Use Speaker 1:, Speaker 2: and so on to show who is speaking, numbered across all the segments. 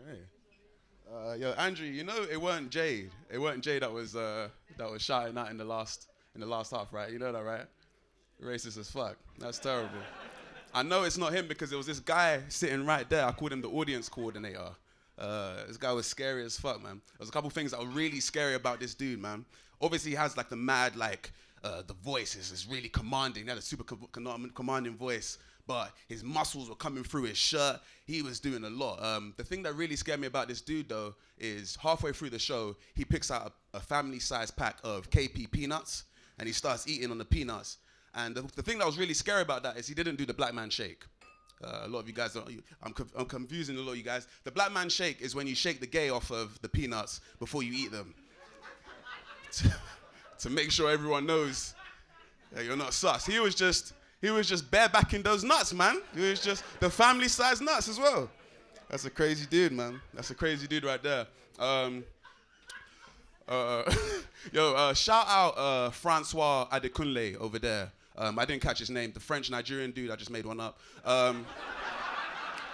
Speaker 1: Okay. Yo, Andrew, you know it weren't Jade. It weren't Jade that was shouting out in the last half, right? You know that, right? Racist as fuck. That's terrible. I know it's not him because there was this guy sitting right there. I called him the audience coordinator. This guy was scary as fuck, man. There was a couple things that were really scary about this dude, man. Obviously, he has like the mad, like, the voice is really commanding. He had a super commanding voice, but his muscles were coming through his shirt. He was doing a lot. The thing that really scared me about this dude, though, is halfway through the show, he picks out a family-sized pack of KP peanuts, and he starts eating on the peanuts. And the thing that was really scary about that is he didn't do the black man shake. A lot of you guys don't. I'm confusing a lot of you guys. The black man shake is when you shake the gay off of the peanuts before you eat them. To make sure everyone knows that you're not sus. He was just barebacking those nuts, man. He was just the family-sized nuts as well. That's a crazy dude, man. That's a crazy dude right there. Shout out Francois Adekunle over there. I didn't catch his name. The French-Nigerian dude, I just made one up.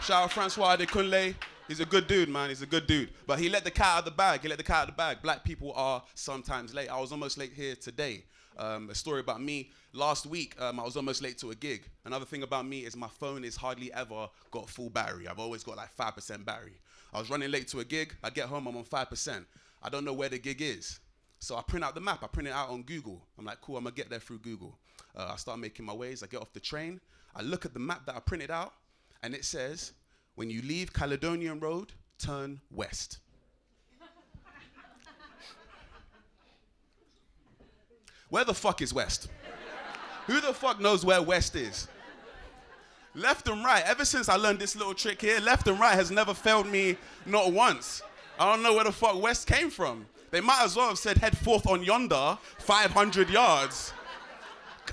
Speaker 1: Shout out Francois Adekunle. He's a good dude, man. He's a good dude. But he let the cat out of the bag. Black people are sometimes late. I was almost late here today. A story about me. Last week, I was almost late to a gig. Another thing about me is my phone is hardly ever got full battery. I've always got like 5% battery. I was running late to a gig. I get home, I'm on 5%. I don't know where the gig is. So I print out the map. I print it out on Google. I'm like, cool, I'm going to get there through Google. I start making my ways. I get off the train. I look at the map that I printed out, and it says, when you leave Caledonian Road, turn west. Where the fuck is west? Who the fuck knows where west is? Left and right. Ever since I learned this little trick here, left and right has never failed me, not once. I don't know where the fuck west came from. They might as well have said head forth on yonder, 500 yards.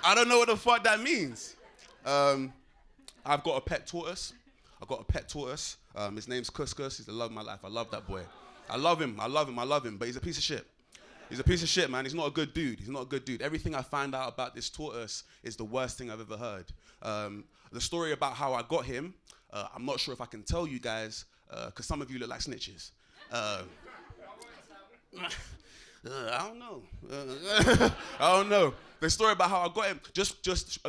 Speaker 1: I don't know what the fuck that means. I've got a pet tortoise. His name's Couscous. He's the love of my life. I love that boy. I love him, but he's a piece of shit. He's a piece of shit, man. He's not a good dude. Everything I find out about this tortoise is the worst thing I've ever heard. The story about how I got him, I'm not sure if I can tell you guys, because some of you look like snitches. I don't know. I don't know. The story about how I got him, just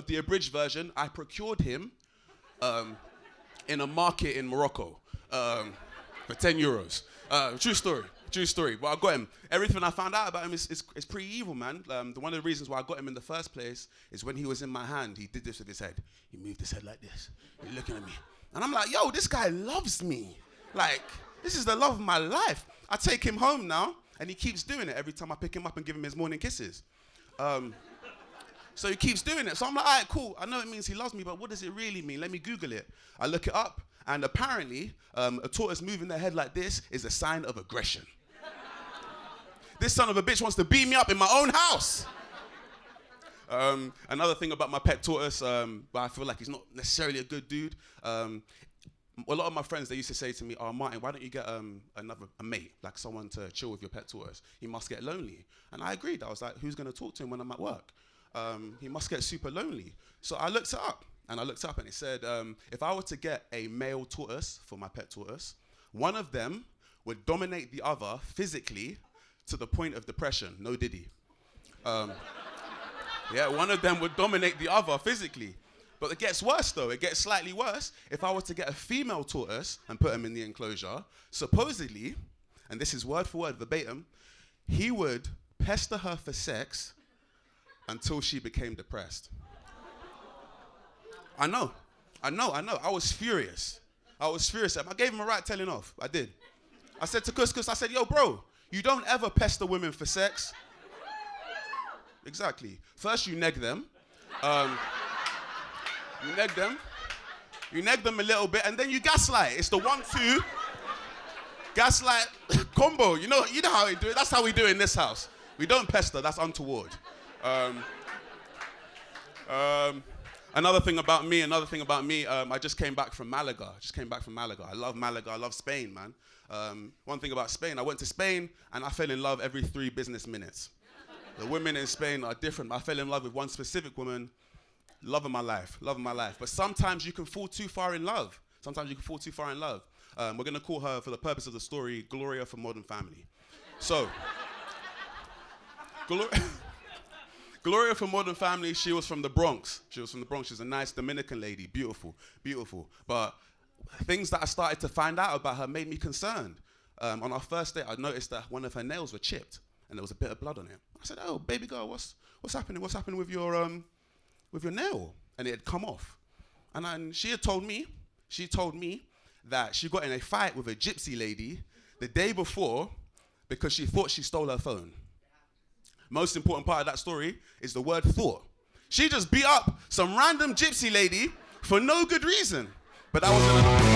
Speaker 1: the abridged version, I procured him in a market in Morocco for 10 euros. True story. But I got him. Everything I found out about him is pretty evil, man. One of the reasons why I got him in the first place is when he was in my hand, he did this with his head. He moved his head like this. He's looking at me. And I'm like, yo, this guy loves me. Like, this is the love of my life. I take him home now, and he keeps doing it every time I pick him up and give him his morning kisses. So he keeps doing it. So I'm like, all right, cool. I know it means he loves me, but what does it really mean? Let me Google it. I look it up, and apparently, a tortoise moving their head like this is a sign of aggression. This son of a bitch wants to beat me up in my own house. Another thing about my pet tortoise, but I feel like he's not necessarily a good dude. A lot of my friends, they used to say to me, oh, Martin, why don't you get a mate, like someone to chill with your pet tortoise? He must get lonely. And I agreed. I was like, who's going to talk to him when I'm at work? He must get super lonely. So I looked it up, and it said, if I were to get a male tortoise for my pet tortoise, one of them would dominate the other physically to the point of depression. No diddy. One of them would dominate the other physically. But it gets worse, though. It gets slightly worse. If I were to get a female tortoise and put him in the enclosure, supposedly, and this is word for word, verbatim, he would pester her for sex until she became depressed. I know. I was furious. I gave him a right telling off. I did. I said to Couscous, I said, yo, bro, you don't ever pester women for sex. Exactly. First, you neg them. You neg them a little bit, and then you gaslight. It's the 1-2 gaslight combo. You know how we do it. That's how we do it in this house. We don't pester. That's untoward. Another thing about me, I just came back from Malaga. I love Malaga. I love Spain, man. One thing about Spain, I went to Spain, and I fell in love every 3 business minutes. The women in Spain are different. I fell in love with one specific woman. Love of my life. But sometimes you can fall too far in love. We're going to call her, for the purpose of the story, Gloria from Modern Family. So, Gloria from Modern Family, she was from the Bronx. She's a nice Dominican lady, beautiful, beautiful. But things that I started to find out about her made me concerned. On our first date, I noticed that one of her nails were chipped, and there was a bit of blood on it. I said, "Oh, baby girl, what's happening? What's happening with your nail?" And it had come off. And then she told me that she got in a fight with a gypsy lady the day before because she thought she stole her phone. Most important part of that story is the word thought. She just beat up some random gypsy lady for no good reason. But that wasn't enough.